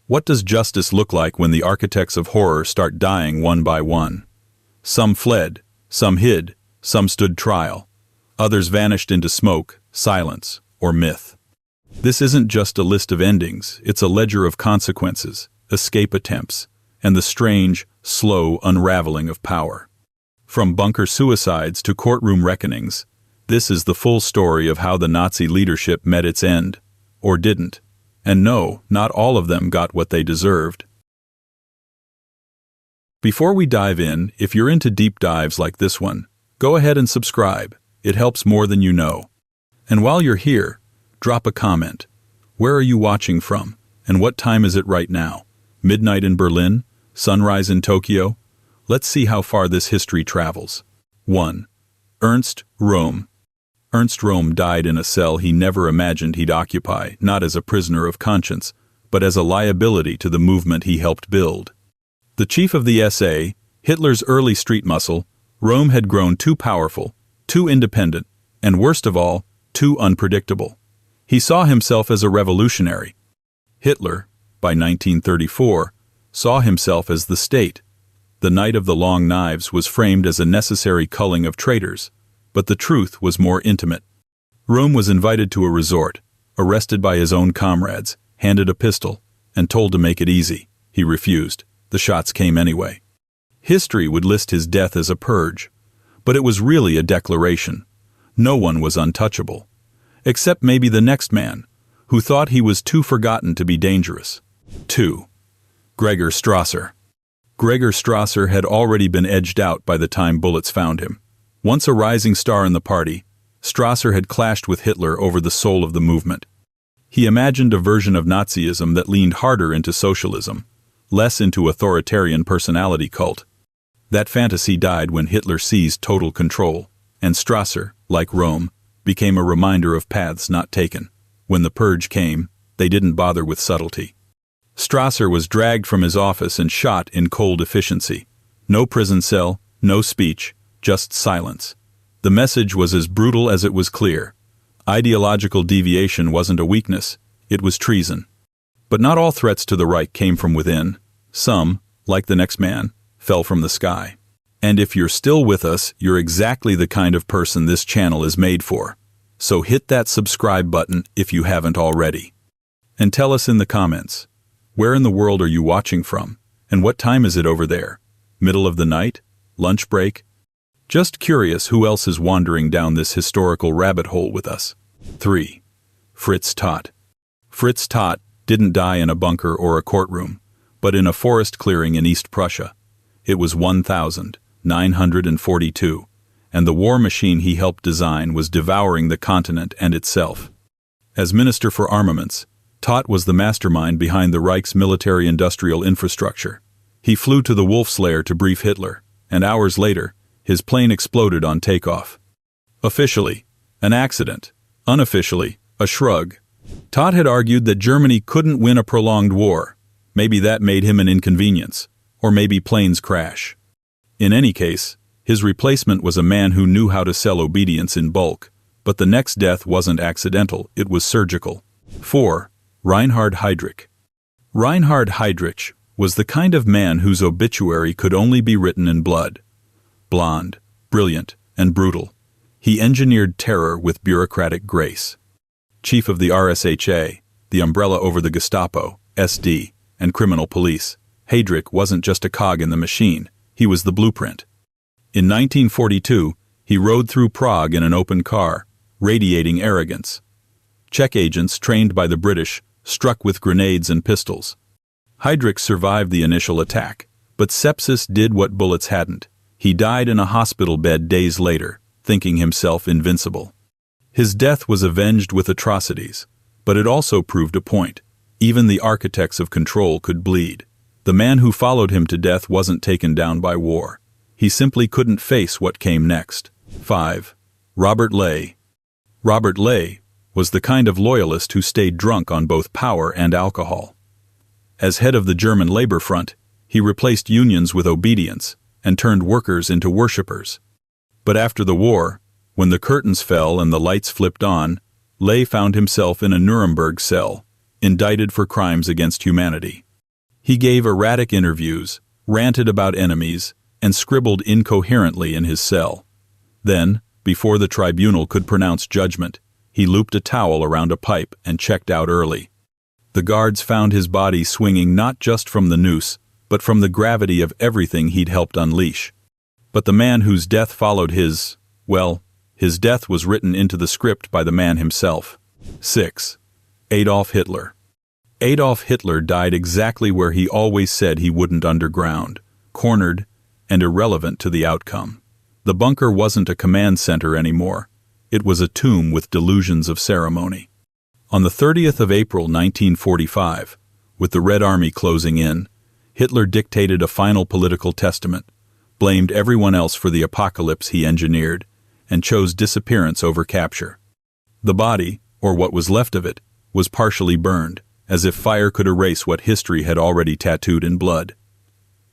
What does justice look like when the architects of horror start dying one by one? Some fled, some hid, some stood trial. Others vanished into smoke, silence, or myth. This isn't just a list of endings, it's a ledger of consequences, escape attempts, and the strange, slow unraveling of power. From bunker suicides to courtroom reckonings, this is the full story of how the Nazi leadership met its end, or didn't. And no, not all of them got what they deserved. Before we dive in, if you're into deep dives like this one, go ahead and subscribe. It helps more than you know. And while you're here, drop a comment. Where are you watching from? And what time is it right now? Midnight in Berlin? Sunrise in Tokyo? Let's see how far this history travels. 1. Ernst Röhm. Ernst Röhm died in a cell he never imagined he'd occupy, not as a prisoner of conscience, but as a liability to the movement he helped build. The chief of the SA, Hitler's early street muscle, Röhm had grown too powerful, too independent, and worst of all, too unpredictable. He saw himself as a revolutionary. Hitler, by 1934, saw himself as the state. The Night of the Long Knives was framed as a necessary culling of traitors, but the truth was more intimate. Röhm was invited to a resort, arrested by his own comrades, handed a pistol, and told to make it easy. He refused. The shots came anyway. History would list his death as a purge, but it was really a declaration. No one was untouchable, except maybe the next man, who thought he was too forgotten to be dangerous. 2. Gregor Strasser. Gregor Strasser had already been edged out by the time bullets found him. Once a rising star in the party, Strasser had clashed with Hitler over the soul of the movement. He imagined a version of Nazism that leaned harder into socialism, less into authoritarian personality cult. That fantasy died when Hitler seized total control, and Strasser, like Röhm, became a reminder of paths not taken. When the purge came, they didn't bother with subtlety. Strasser was dragged from his office and shot in cold efficiency. No prison cell, no speech, just silence. The message was as brutal as it was clear. Ideological deviation wasn't a weakness, it was treason. But not all threats to the Reich came from within. Some, like the next man, fell from the sky. And if you're still with us, you're exactly the kind of person this channel is made for. So hit that subscribe button if you haven't already. And tell us in the comments, where in the world are you watching from? And what time is it over there? Middle of the night? Lunch break? Just curious who else is wandering down this historical rabbit hole with us. 3. Fritz Todt. Fritz Todt didn't die in a bunker or a courtroom, but in a forest clearing in East Prussia. It was 1942, and the war machine he helped design was devouring the continent and itself. As Minister for Armaments, Todt was the mastermind behind the Reich's military-industrial infrastructure. He flew to the Wolf's Lair to brief Hitler, and hours later, his plane exploded on takeoff. Officially, an accident. Unofficially, a shrug. Todt had argued that Germany couldn't win a prolonged war. Maybe that made him an inconvenience, or maybe planes crash. In any case, his replacement was a man who knew how to sell obedience in bulk, but the next death wasn't accidental, it was surgical. 4. Reinhard Heydrich. Reinhard Heydrich was the kind of man whose obituary could only be written in blood. Blonde, brilliant, and brutal, he engineered terror with bureaucratic grace. Chief of the RSHA, the umbrella over the Gestapo, SD, and criminal police, Heydrich wasn't just a cog in the machine, he was the blueprint. In 1942, he rode through Prague in an open car, radiating arrogance. Czech agents trained by the British struck with grenades and pistols. Heydrich survived the initial attack, but sepsis did what bullets hadn't. He died in a hospital bed days later, thinking himself invincible. His death was avenged with atrocities, but it also proved a point. Even the architects of control could bleed. The man who followed him to death wasn't taken down by war. He simply couldn't face what came next. 5. Robert Ley. Robert Ley was the kind of loyalist who stayed drunk on both power and alcohol. As head of the German Labor Front, he replaced unions with obedience and turned workers into worshippers. But after the war, when the curtains fell and the lights flipped on, Ley found himself in a Nuremberg cell, indicted for crimes against humanity. He gave erratic interviews, ranted about enemies, and scribbled incoherently in his cell. Then, before the tribunal could pronounce judgment, he looped a towel around a pipe and checked out early. The guards found his body swinging not just from the noose, but from the gravity of everything he'd helped unleash. But the man whose death followed his death was written into the script by the man himself. 6. Adolf Hitler. Adolf Hitler died exactly where he always said he wouldn't, underground, cornered, and irrelevant to the outcome. The bunker wasn't a command center anymore. It was a tomb with delusions of ceremony. On the 30th of April 1945, with the Red Army closing in, Hitler dictated a final political testament, blamed everyone else for the apocalypse he engineered, and chose disappearance over capture. The body, or what was left of it, was partially burned, as if fire could erase what history had already tattooed in blood.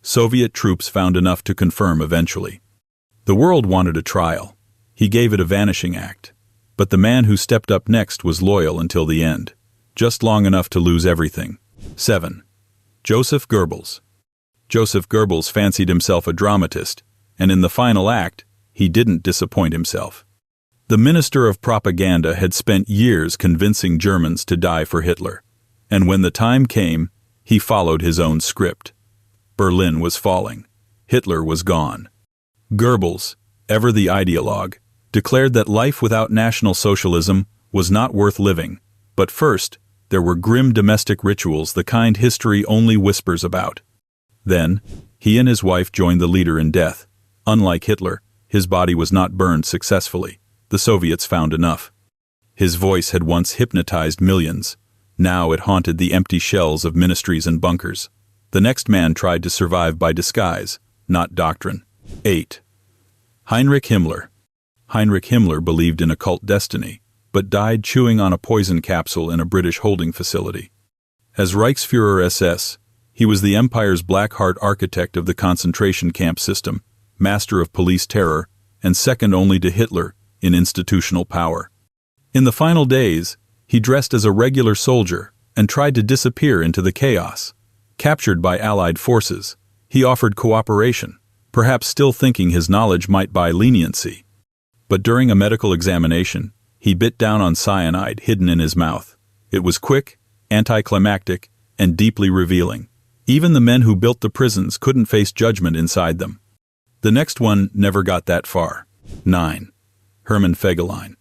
Soviet troops found enough to confirm eventually. The world wanted a trial. He gave it a vanishing act. But the man who stepped up next was loyal until the end, just long enough to lose everything. 7. Joseph Goebbels. Joseph Goebbels fancied himself a dramatist, and in the final act, he didn't disappoint himself. The minister of propaganda had spent years convincing Germans to die for Hitler, and when the time came, he followed his own script. Berlin was falling. Hitler was gone. Goebbels, ever the ideologue, declared that life without National Socialism was not worth living, but first, there were grim domestic rituals, the kind history only whispers about. Then, he and his wife joined the leader in death. Unlike Hitler, his body was not burned successfully. The Soviets found enough. His voice had once hypnotized millions. Now it haunted the empty shells of ministries and bunkers. The next man tried to survive by disguise, not doctrine. 8. Heinrich Himmler. Heinrich Himmler believed in occult destiny, but died chewing on a poison capsule in a British holding facility. As Reichsfuhrer SS, he was the empire's black-heart architect of the concentration camp system, master of police terror, and second only to Hitler in institutional power. In the final days, he dressed as a regular soldier and tried to disappear into the chaos. Captured by Allied forces, he offered cooperation, perhaps still thinking his knowledge might buy leniency. But during a medical examination, he bit down on cyanide hidden in his mouth. It was quick, anticlimactic, and deeply revealing. Even the men who built the prisons couldn't face judgment inside them. The next one never got that far. 9. Hermann Fegelein.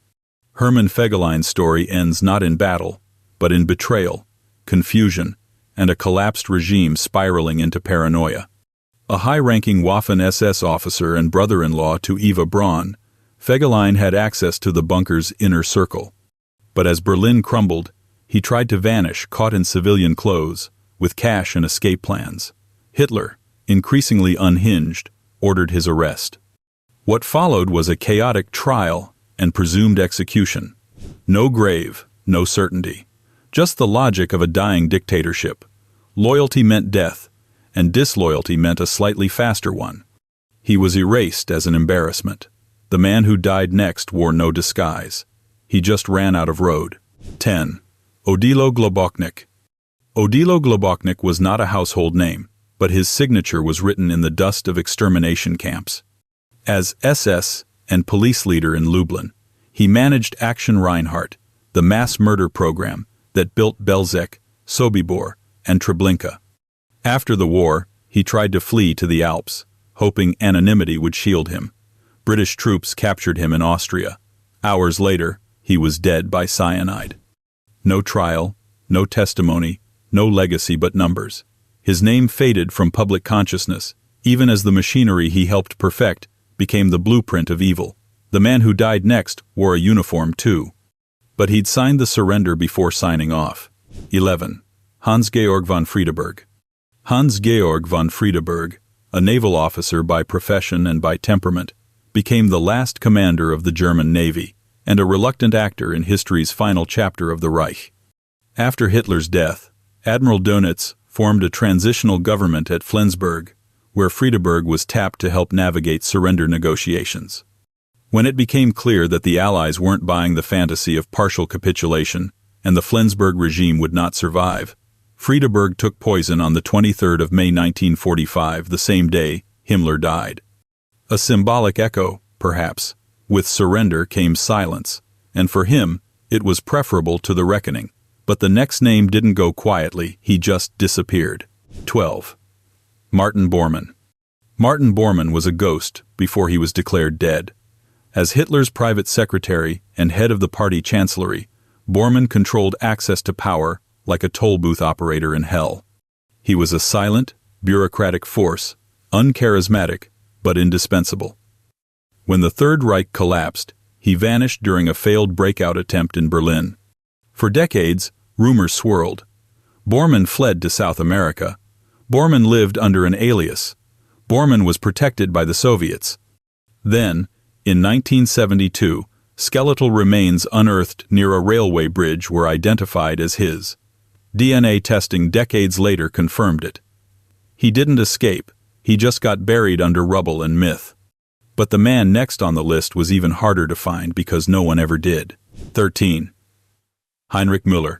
Hermann Fegelein's story ends not in battle, but in betrayal, confusion, and a collapsed regime spiraling into paranoia. A high-ranking Waffen-SS officer and brother-in-law to Eva Braun, Fegelein had access to the bunker's inner circle. But as Berlin crumbled, he tried to vanish, caught in civilian clothes, with cash and escape plans. Hitler, increasingly unhinged, ordered his arrest. What followed was a chaotic trial and presumed execution. No grave, no certainty. Just the logic of a dying dictatorship. Loyalty meant death, and disloyalty meant a slightly faster one. He was erased as an embarrassment. The man who died next wore no disguise. He just ran out of road. 10. Odilo Globoknik. Odilo Globoknik was not a household name, but his signature was written in the dust of extermination camps. As SS and police leader in Lublin, he managed Action Reinhardt, the mass murder program that built Belzec, Sobibor, and Treblinka. After the war, he tried to flee to the Alps, hoping anonymity would shield him. British troops captured him in Austria. Hours later, he was dead by cyanide. No trial, no testimony, no legacy but numbers. His name faded from public consciousness, even as the machinery he helped perfect became the blueprint of evil. The man who died next wore a uniform too. But he'd signed the surrender before signing off. 11. Hans-Georg von Friedeberg. Hans-Georg von Friedeberg, a naval officer by profession and by temperament, became the last commander of the German Navy and a reluctant actor in history's final chapter of the Reich. After Hitler's death, Admiral Dönitz formed a transitional government at Flensburg, where Friedeberg was tapped to help navigate surrender negotiations. When it became clear that the Allies weren't buying the fantasy of partial capitulation and the Flensburg regime would not survive, Friedeberg took poison on the 23rd of May 1945, the same day Himmler died. A symbolic echo, perhaps. With surrender came silence, and for him, it was preferable to the reckoning. But the next name didn't go quietly, he just disappeared. 12. Martin Bormann. Martin Bormann was a ghost before he was declared dead. As Hitler's private secretary and head of the party chancellery, Bormann controlled access to power like a toll booth operator in hell. He was a silent, bureaucratic force, uncharismatic, but indispensable. When the Third Reich collapsed, he vanished during a failed breakout attempt in Berlin. For decades, rumors swirled. Bormann fled to South America. Bormann lived under an alias. Bormann was protected by the Soviets. Then, in 1972, skeletal remains unearthed near a railway bridge were identified as his. DNA testing decades later confirmed it. He didn't escape, he just got buried under rubble and myth. But the man next on the list was even harder to find because no one ever did. 13. Heinrich Müller.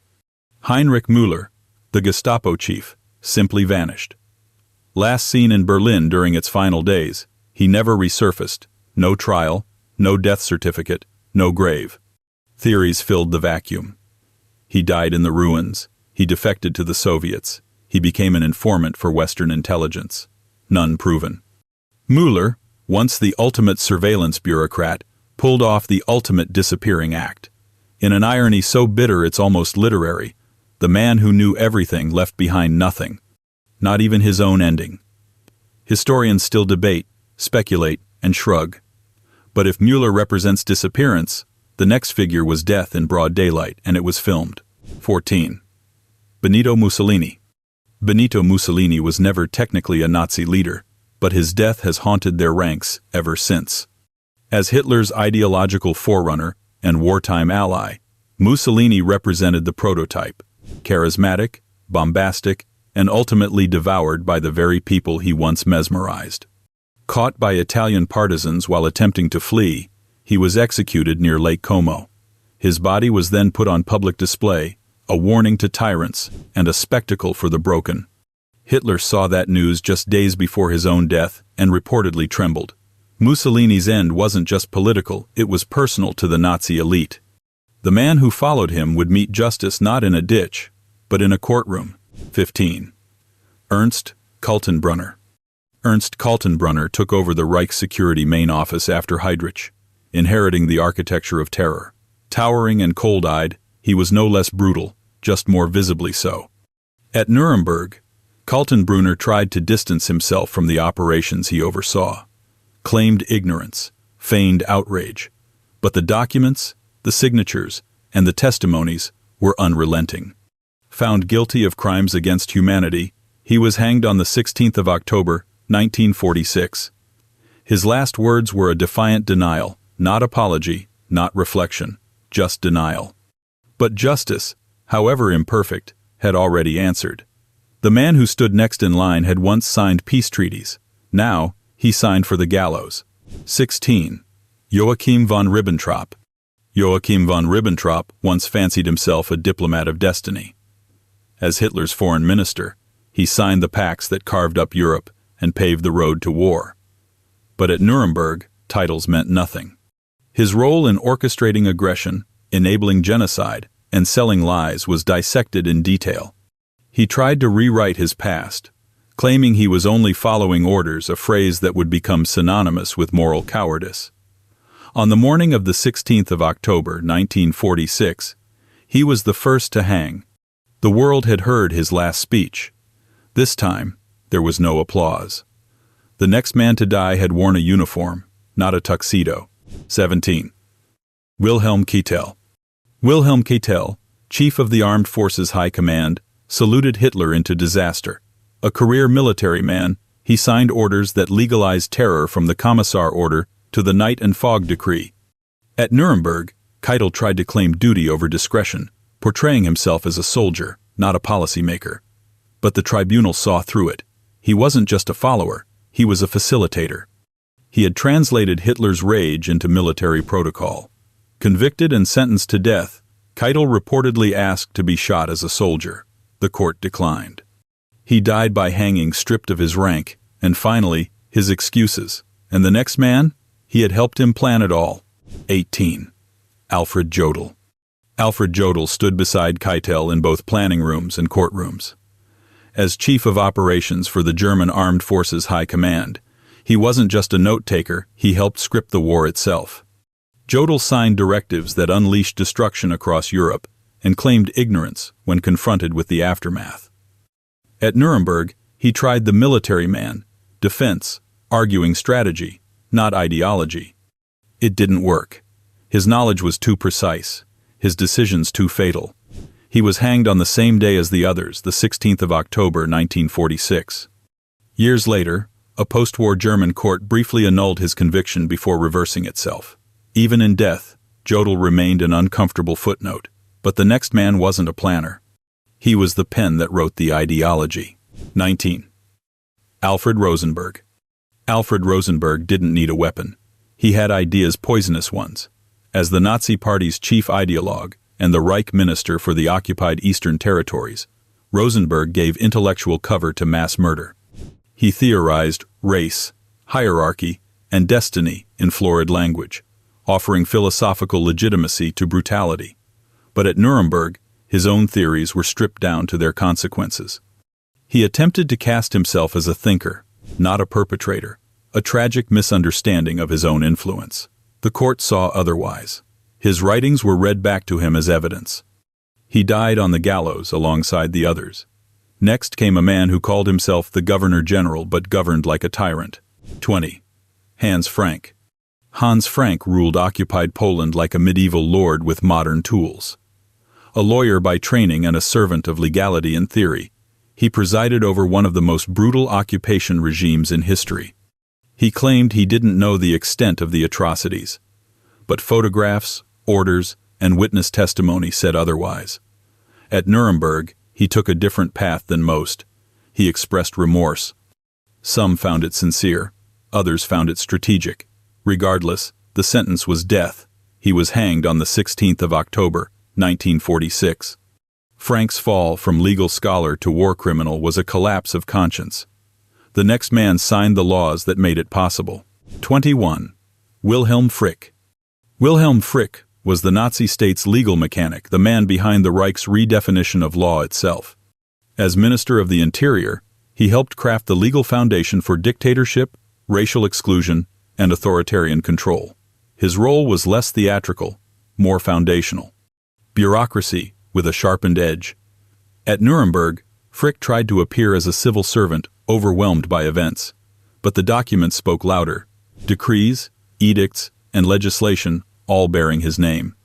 Heinrich Müller, the Gestapo chief, simply vanished. Last seen in Berlin during its final days, he never resurfaced. No trial, no death certificate, no grave. Theories filled the vacuum. He died in the ruins. He defected to the Soviets. He became an informant for Western intelligence. None proven. Müller, once the ultimate surveillance bureaucrat, pulled off the ultimate disappearing act. In an irony so bitter it's almost literary, the man who knew everything left behind nothing. Not even his own ending. Historians still debate, speculate, and shrug. But if Müller represents disappearance, the next figure was death in broad daylight, and it was filmed. 14. Benito Mussolini. Benito Mussolini was never technically a Nazi leader, but his death has haunted their ranks ever since. As Hitler's ideological forerunner and wartime ally, Mussolini represented the prototype, charismatic, bombastic, and ultimately devoured by the very people he once mesmerized. Caught by Italian partisans while attempting to flee, he was executed near Lake Como. His body was then put on public display, a warning to tyrants and a spectacle for the broken. Hitler saw that news just days before his own death and reportedly trembled. Mussolini's end wasn't just political, it was personal to the Nazi elite. The man who followed him would meet justice not in a ditch, but in a courtroom. 15. Ernst Kaltenbrunner. Ernst Kaltenbrunner took over the Reich Security Main Office after Heydrich, inheriting the architecture of terror. Towering and cold-eyed, he was no less brutal, just more visibly so. At Nuremberg, Kaltenbrunner tried to distance himself from the operations he oversaw, claimed ignorance, feigned outrage, but the documents, the signatures, and the testimonies were unrelenting. Found guilty of crimes against humanity, he was hanged on the 16th of October, 1946. His last words were a defiant denial, not apology, not reflection, just denial. But justice, however imperfect, had already answered. The man who stood next in line had once signed peace treaties. Now, he signed for the gallows. 16. Joachim von Ribbentrop. Joachim von Ribbentrop once fancied himself a diplomat of destiny. As Hitler's foreign minister, he signed the pacts that carved up Europe and paved the road to war. But at Nuremberg, titles meant nothing. His role in orchestrating aggression, enabling genocide, and selling lies was dissected in detail. He tried to rewrite his past, claiming he was only following orders, a phrase that would become synonymous with moral cowardice. On the morning of the 16th of October, 1946, he was the first to hang. The world had heard his last speech. This time, there was no applause. The next man to die had worn a uniform, not a tuxedo. 17. Wilhelm Keitel. Wilhelm Keitel, chief of the Armed Forces High Command, saluted Hitler into disaster. A career military man, he signed orders that legalized terror from the Commissar Order to the Night and Fog Decree. At Nuremberg, Keitel tried to claim duty over discretion, portraying himself as a soldier, not a policymaker. But the tribunal saw through it. He wasn't just a follower, he was a facilitator. He had translated Hitler's rage into military protocol. Convicted and sentenced to death, Keitel reportedly asked to be shot as a soldier. The court declined. He died by hanging, stripped of his rank, and finally, his excuses. And the next man? He had helped him plan it all. 18. Alfred Jodl. Alfred Jodl stood beside Keitel in both planning rooms and courtrooms. As chief of operations for the German Armed Forces High Command, he wasn't just a note-taker, he helped script the war itself. Jodl signed directives that unleashed destruction across Europe and claimed ignorance when confronted with the aftermath. At Nuremberg, he tried the military man, defense, arguing strategy, not ideology. It didn't work. His knowledge was too precise, his decisions too fatal. He was hanged on the same day as the others, the 16th of October, 1946. Years later, a post-war German court briefly annulled his conviction before reversing itself. Even in death, Jodl remained an uncomfortable footnote, but the next man wasn't a planner. He was the pen that wrote the ideology. 19. Alfred Rosenberg. Alfred Rosenberg didn't need a weapon. He had ideas, poisonous ones. As the Nazi Party's chief ideologue and the Reich minister for the occupied Eastern Territories, Rosenberg gave intellectual cover to mass murder. He theorized race, hierarchy, and destiny in florid language, offering philosophical legitimacy to brutality. But at Nuremberg, his own theories were stripped down to their consequences. He attempted to cast himself as a thinker, not a perpetrator, a tragic misunderstanding of his own influence. The court saw otherwise. His writings were read back to him as evidence. He died on the gallows alongside the others. Next came a man who called himself the Governor-General but governed like a tyrant. 20. Hans Frank. Hans Frank ruled occupied Poland like a medieval lord with modern tools. A lawyer by training and a servant of legality in theory, he presided over one of the most brutal occupation regimes in history. He claimed he didn't know the extent of the atrocities, but photographs, orders, and witness testimony said otherwise. At Nuremberg, he took a different path than most. He expressed remorse. Some found it sincere, others found it strategic. Regardless, the sentence was death. He was hanged on the 16th of October, 1946. Frank's fall from legal scholar to war criminal was a collapse of conscience. The next man signed the laws that made it possible. 21. Wilhelm Frick. Wilhelm Frick was the Nazi state's legal mechanic, the man behind the Reich's redefinition of law itself. As Minister of the Interior, he helped craft the legal foundation for dictatorship, racial exclusion, and authoritarian control. His role was less theatrical, more foundational. Bureaucracy with a sharpened edge. At Nuremberg, Frick tried to appear as a civil servant overwhelmed by events, but the documents spoke louder. Decrees, edicts, and legislation all bearing his name.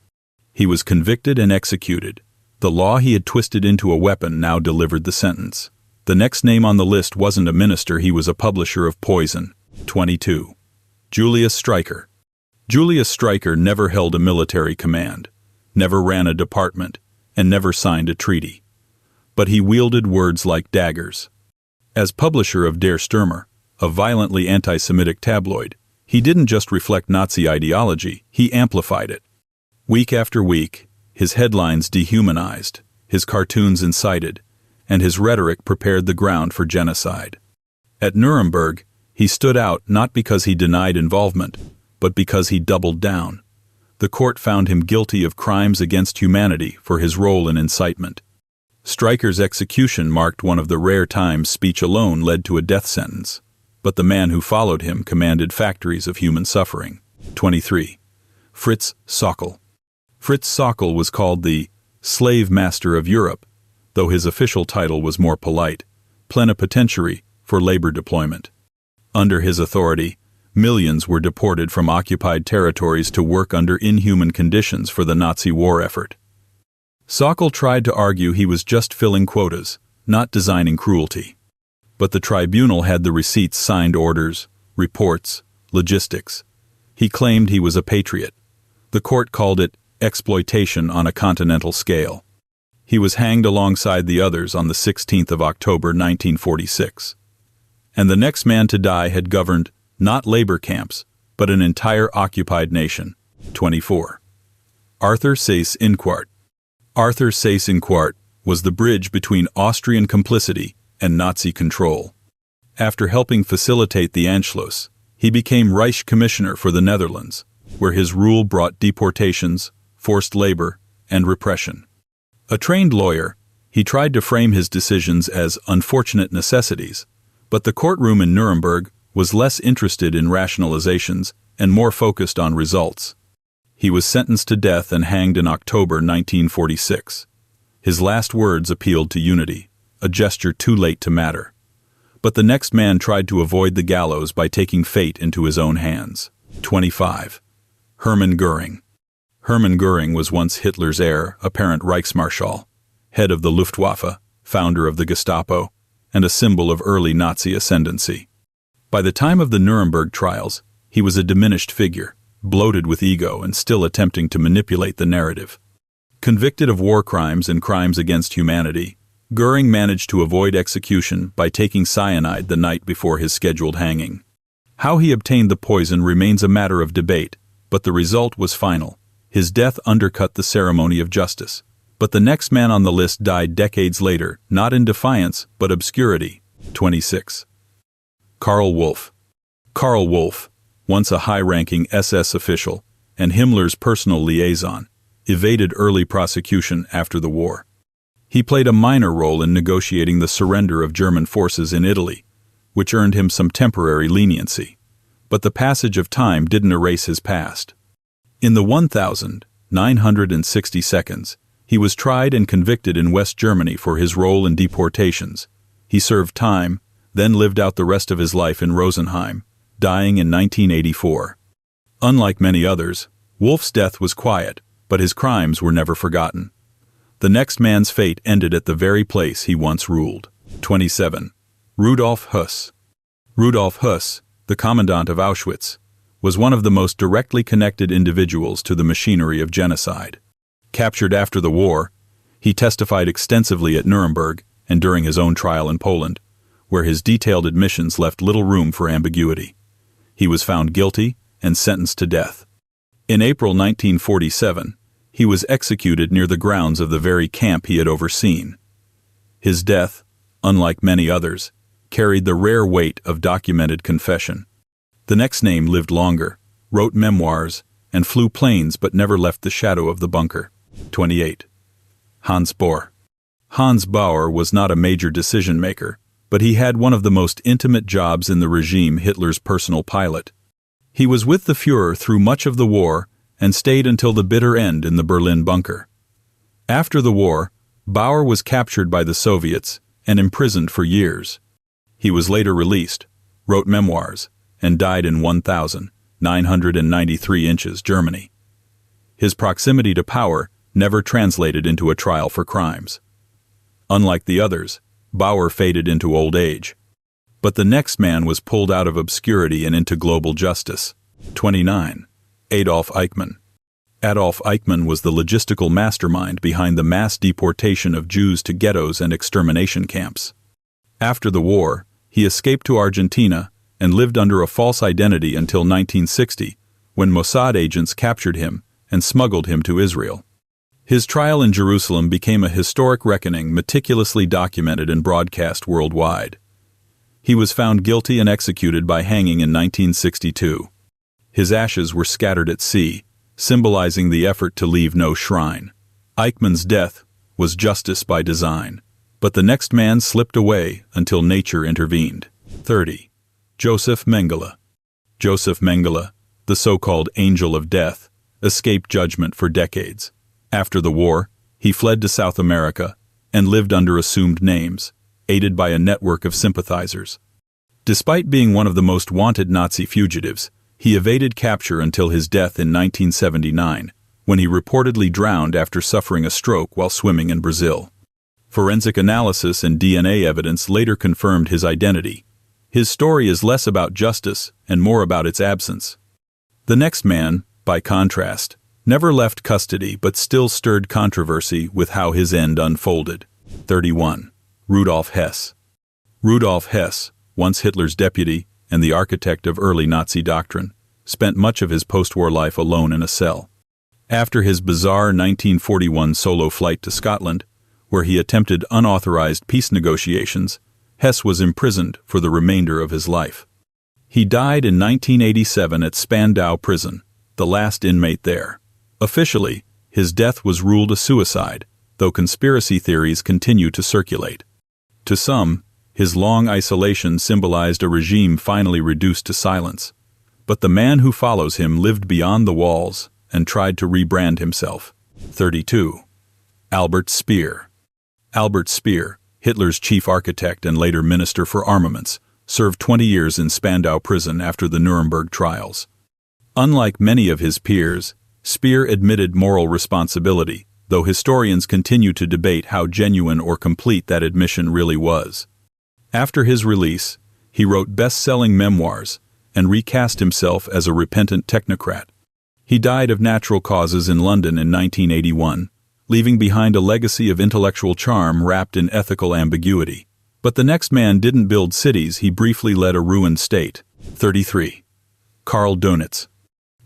He was convicted and executed. The law he had twisted into a weapon now delivered the sentence. The next name on the list wasn't a minister, he was a publisher of poison. 22. Julius Streicher. Julius Streicher never held a military command, never ran a department, and never signed a treaty. But he wielded words like daggers. As publisher of Der Stürmer, a violently anti-Semitic tabloid, he didn't just reflect Nazi ideology, he amplified it. Week after week, his headlines dehumanized, his cartoons incited, and his rhetoric prepared the ground for genocide. At Nuremberg, he stood out not because he denied involvement, but because he doubled down. The court found him guilty of crimes against humanity for his role in incitement. Streicher's execution marked one of the rare times speech alone led to a death sentence, but the man who followed him commanded factories of human suffering. 23. Fritz Sauckel. Fritz Sauckel was called the slave master of Europe, though his official title was more polite, plenipotentiary for labor deployment. Under his authority, millions were deported from occupied territories to work under inhuman conditions for the Nazi war effort. Sauckel tried to argue he was just filling quotas, not designing cruelty. But the tribunal had the receipts, signed orders, reports, logistics. He claimed he was a patriot. The court called it exploitation on a continental scale. He was hanged alongside the others on the 16th of October, 1946. And the next man to die had governed not labor camps, but an entire occupied nation. 24. Arthur Seyss-Inquart. Arthur Seyss-Inquart was the bridge between Austrian complicity and Nazi control. After helping facilitate the Anschluss, he became Reich Commissioner for the Netherlands, where his rule brought deportations, forced labor, and repression. A trained lawyer, he tried to frame his decisions as unfortunate necessities, but the courtroom in Nuremberg was less interested in rationalizations and more focused on results. He was sentenced to death and hanged in October 1946. His last words appealed to unity, a gesture too late to matter. But the next man tried to avoid the gallows by taking fate into his own hands. 25. Hermann Göring. Hermann Göring was once Hitler's heir, apparent Reichsmarschall, head of the Luftwaffe, founder of the Gestapo, and a symbol of early Nazi ascendancy. By the time of the Nuremberg trials, he was a diminished figure, bloated with ego and still attempting to manipulate the narrative. Convicted of war crimes and crimes against humanity, Göring managed to avoid execution by taking cyanide the night before his scheduled hanging. How he obtained the poison remains a matter of debate, but the result was final. His death undercut the ceremony of justice. But the next man on the list died decades later, not in defiance, but obscurity. 26. Karl Wolff. Karl Wolff, once a high-ranking SS official and Himmler's personal liaison, evaded early prosecution after the war. He played a minor role in negotiating the surrender of German forces in Italy, which earned him some temporary leniency. But the passage of time didn't erase his past. In the 1,960 seconds, he was tried and convicted in West Germany for his role in deportations. He served time, then lived out the rest of his life in Rosenheim, dying in 1984. Unlike many others, Wolff's death was quiet, but his crimes were never forgotten. The next man's fate ended at the very place he once ruled. 27. Rudolf Höss. Rudolf Höss, the commandant of Auschwitz, was one of the most directly connected individuals to the machinery of genocide. Captured after the war, he testified extensively at Nuremberg and during his own trial in Poland, where his detailed admissions left little room for ambiguity. He was found guilty and sentenced to death. In April 1947, he was executed near the grounds of the very camp he had overseen. His death, unlike many others, carried the rare weight of documented confession. The next name lived longer, wrote memoirs, and flew planes but never left the shadow of the bunker. 28. Hans Bohr. Hans Bohr was not a major decision-maker, but he had one of the most intimate jobs in the regime, Hitler's personal pilot. He was with the Führer through much of the war and stayed until the bitter end in the Berlin bunker. After the war, Bohr was captured by the Soviets and imprisoned for years. He was later released, wrote memoirs, and died in 1,993 inches, Germany. His proximity to power never translated into a trial for crimes. Unlike the others, Bohr faded into old age. But the next man was pulled out of obscurity and into global justice. 29. Adolf Eichmann. Adolf Eichmann was the logistical mastermind behind the mass deportation of Jews to ghettos and extermination camps. After the war, he escaped to Argentina and lived under a false identity until 1960, when Mossad agents captured him and smuggled him to Israel. His trial in Jerusalem became a historic reckoning meticulously documented and broadcast worldwide. He was found guilty and executed by hanging in 1962. His ashes were scattered at sea, symbolizing the effort to leave no shrine. Eichmann's death was justice by design, but the next man slipped away until nature intervened. 30. Joseph Mengele. Joseph Mengele, the so-called Angel of Death, escaped judgment for decades. After the war, he fled to South America and lived under assumed names, aided by a network of sympathizers. Despite being one of the most wanted Nazi fugitives, he evaded capture until his death in 1979, when he reportedly drowned after suffering a stroke while swimming in Brazil. Forensic analysis and DNA evidence later confirmed his identity. His story is less about justice and more about its absence. The next man, by contrast, never left custody but still stirred controversy with how his end unfolded. 31. Rudolf Hess. Rudolf Hess, once Hitler's deputy and the architect of early Nazi doctrine, spent much of his post-war life alone in a cell. After his bizarre 1941 solo flight to Scotland, where he attempted unauthorized peace negotiations, Hess was imprisoned for the remainder of his life. He died in 1987 at Spandau Prison, the last inmate there. Officially, his death was ruled a suicide, though conspiracy theories continue to circulate. To some, his long isolation symbolized a regime finally reduced to silence. But the man who follows him lived beyond the walls and tried to rebrand himself. 32. Albert Speer. Albert Speer, Hitler's chief architect and later minister for armaments, served 20 years in Spandau prison after the Nuremberg trials. Unlike many of his peers, Speer admitted moral responsibility, though historians continue to debate how genuine or complete that admission really was. After his release, he wrote best-selling memoirs and recast himself as a repentant technocrat. He died of natural causes in London in 1981, leaving behind a legacy of intellectual charm wrapped in ethical ambiguity. But the next man didn't build cities, he briefly led a ruined state. 33. Karl Dönitz.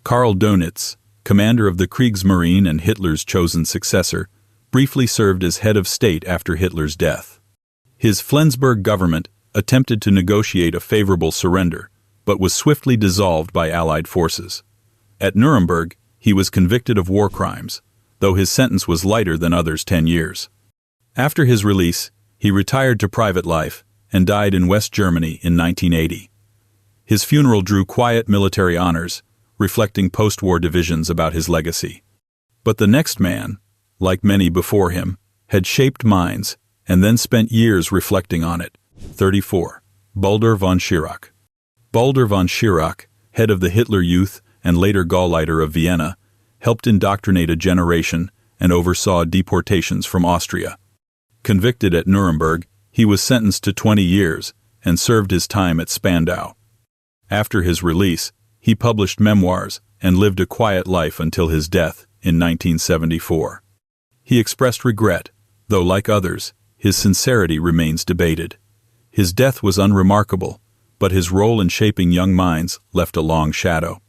Karl Dönitz, commander of the Kriegsmarine and Hitler's chosen successor, briefly served as head of state after Hitler's death. His Flensburg government attempted to negotiate a favorable surrender, but was swiftly dissolved by Allied forces. At Nuremberg, he was convicted of war crimes, though his sentence was lighter than others' 10 years. After his release, he retired to private life and died in West Germany in 1980. His funeral drew quiet military honors, reflecting post-war divisions about his legacy. But the next man, like many before him, had shaped minds and then spent years reflecting on it. 34. Baldur von Schirach. Baldur von Schirach, head of the Hitler Youth and later Gauleiter of Vienna, helped indoctrinate a generation and oversaw deportations from Austria. Convicted at Nuremberg, he was sentenced to 20 years and served his time at Spandau. After his release, he published memoirs and lived a quiet life until his death in 1974. He expressed regret, though like others, his sincerity remains debated. His death was unremarkable, but his role in shaping young minds left a long shadow.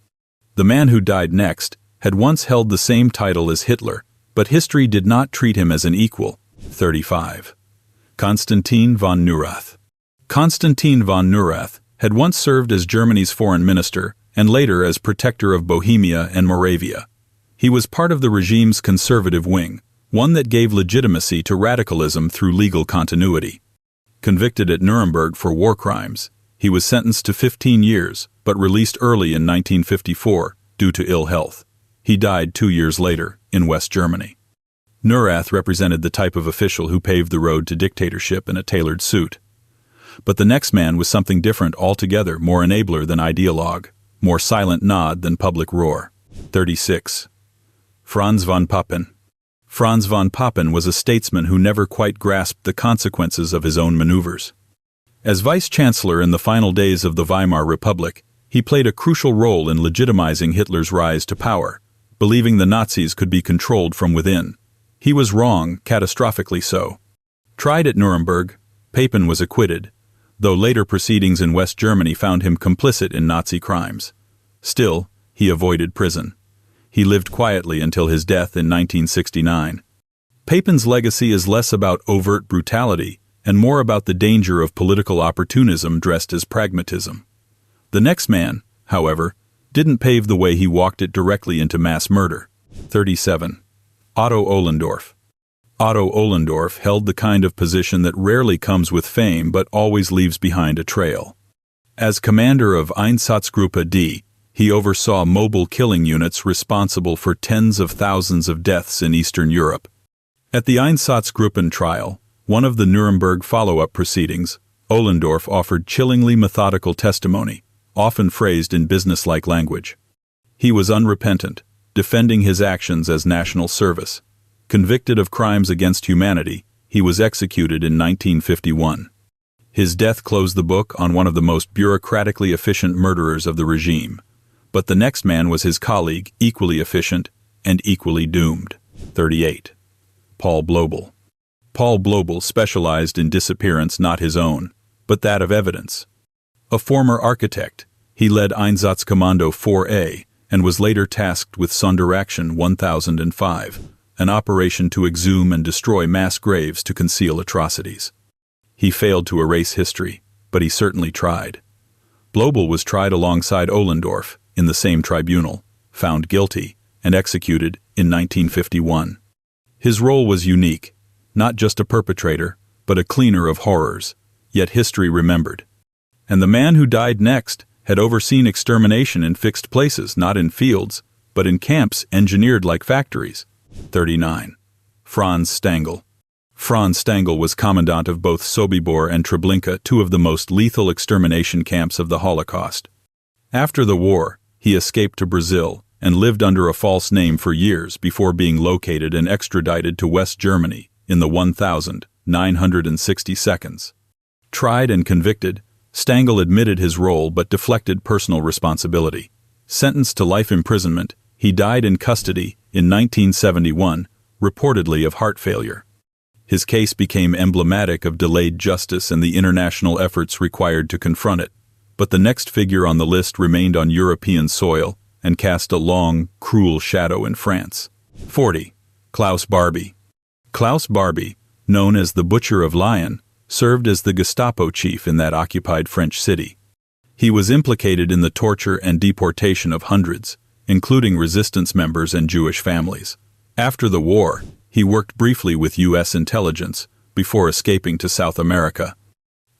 The man who died next had once held the same title as Hitler, but history did not treat him as an equal. 35. Konstantin von Neurath. Konstantin von Neurath had once served as Germany's foreign minister and later as protector of Bohemia and Moravia. He was part of the regime's conservative wing, one that gave legitimacy to radicalism through legal continuity. Convicted at Nuremberg for war crimes, he was sentenced to 15 years, but released early in 1954 due to ill health. He died 2 years later in West Germany. Neurath represented the type of official who paved the road to dictatorship in a tailored suit. But the next man was something different altogether, more enabler than ideologue, more silent nod than public roar. 36. Franz von Papen. Franz von Papen was a statesman who never quite grasped the consequences of his own maneuvers. As vice-chancellor in the final days of the Weimar Republic, he played a crucial role in legitimizing Hitler's rise to power, believing the Nazis could be controlled from within. He was wrong, catastrophically so. Tried at Nuremberg, Papen was acquitted, though later proceedings in West Germany found him complicit in Nazi crimes. Still, he avoided prison. He lived quietly until his death in 1969. Papen's legacy is less about overt brutality and more about the danger of political opportunism dressed as pragmatism. The next man, however, didn't pave the way, he walked it directly into mass murder. 37. Otto Ohlendorf. Otto Ohlendorf held the kind of position that rarely comes with fame but always leaves behind a trail. As commander of Einsatzgruppe D, he oversaw mobile killing units responsible for tens of thousands of deaths in Eastern Europe. At the Einsatzgruppen trial, one of the Nuremberg follow-up proceedings, Ohlendorf offered chillingly methodical testimony, often phrased in businesslike language. He was unrepentant, defending his actions as national service. Convicted of crimes against humanity, he was executed in 1951. His death closed the book on one of the most bureaucratically efficient murderers of the regime. But the next man was his colleague, equally efficient and equally doomed. 38. Paul Blobel. Paul Blobel specialized in disappearance not his own, but that of evidence. A former architect, he led Einsatzkommando 4A and was later tasked with Sonderaktion 1005, an operation to exhume and destroy mass graves to conceal atrocities. He failed to erase history, but he certainly tried. Blobel was tried alongside Ohlendorf in the same tribunal, found guilty, and executed in 1951. His role was unique, not just a perpetrator, but a cleaner of horrors, yet history remembered. And the man who died next had overseen extermination in fixed places, not in fields, but in camps engineered like factories. 39. Franz Stangl. Franz Stangl was commandant of both Sobibor and Treblinka, two of the most lethal extermination camps of the Holocaust. After the war, he escaped to Brazil and lived under a false name for years before being located and extradited to West Germany in the 1960 seconds. Tried and convicted, Stangl admitted his role but deflected personal responsibility. Sentenced to life imprisonment, he died in custody in 1971, reportedly of heart failure. His case became emblematic of delayed justice and the international efforts required to confront it. But the next figure on the list remained on European soil and cast a long, cruel shadow in France. 40. Klaus Barbie. Klaus Barbie, known as the Butcher of Lyon, served as the Gestapo chief in that occupied French city. He was implicated in the torture and deportation of hundreds, including resistance members and Jewish families. After the war, he worked briefly with U.S. intelligence before escaping to South America.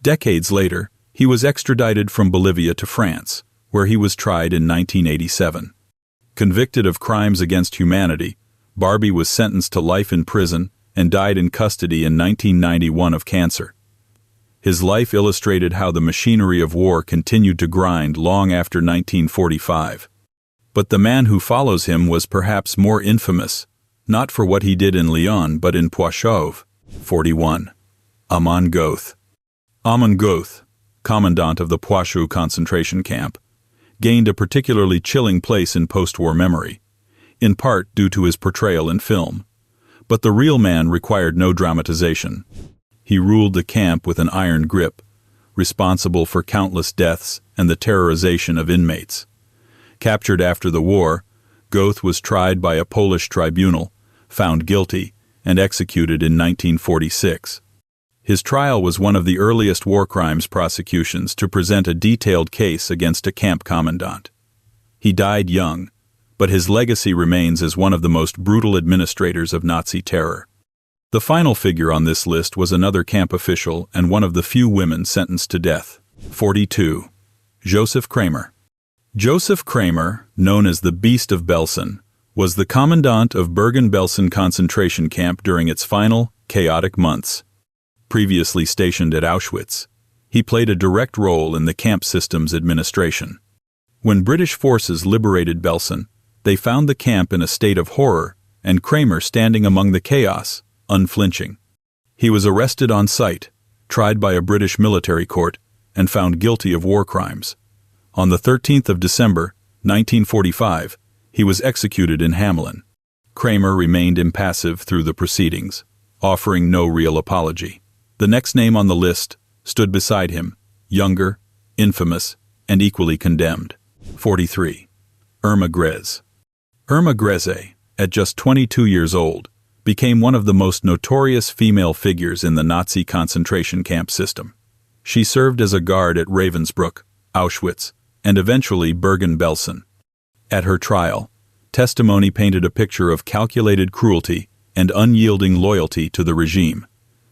Decades later, he was extradited from Bolivia to France, where he was tried in 1987. Convicted of crimes against humanity, Barbie was sentenced to life in prison and died in custody in 1991 of cancer. His life illustrated how the machinery of war continued to grind long after 1945. But the man who follows him was perhaps more infamous, not for what he did in Lyon but in Poichauve. 41. Amon Goeth. Amon Goeth, commandant of the Poichauve concentration camp, gained a particularly chilling place in post-war memory, in part due to his portrayal in film. But the real man required no dramatization. He ruled the camp with an iron grip, responsible for countless deaths and the terrorization of inmates. Captured after the war, Goeth was tried by a Polish tribunal, found guilty, and executed in 1946. His trial was one of the earliest war crimes prosecutions to present a detailed case against a camp commandant. He died young, but his legacy remains as one of the most brutal administrators of Nazi terror. The final figure on this list was another camp official and one of the few women sentenced to death. 42. Joseph Kramer. Joseph Kramer, known as the Beast of Belsen, was the commandant of Bergen-Belsen concentration camp during its final, chaotic months. Previously stationed at Auschwitz, he played a direct role in the camp system's administration. When British forces liberated Belsen, they found the camp in a state of horror and Kramer standing among the chaos, unflinching. He was arrested on sight, tried by a British military court, and found guilty of war crimes. On the 13th of December, 1945, he was executed in Hamelin. Kramer remained impassive through the proceedings, offering no real apology. The next name on the list stood beside him, younger, infamous, and equally condemned. 43. Irma Grese. Irma Grese, at just 22 years old, became one of the most notorious female figures in the Nazi concentration camp system. She served as a guard at Ravensbrück, Auschwitz, and eventually Bergen-Belsen. At her trial, testimony painted a picture of calculated cruelty and unyielding loyalty to the regime.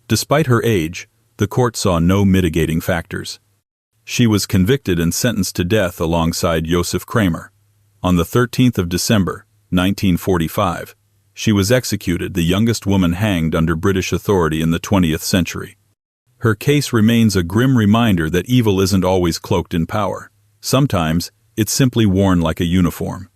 Despite her age, the court saw no mitigating factors. She was convicted and sentenced to death alongside Josef Kramer. On the 13th of December, 1945, she was executed, the youngest woman hanged under British authority in the 20th century. Her case remains a grim reminder that evil isn't always cloaked in power. Sometimes, it's simply worn like a uniform.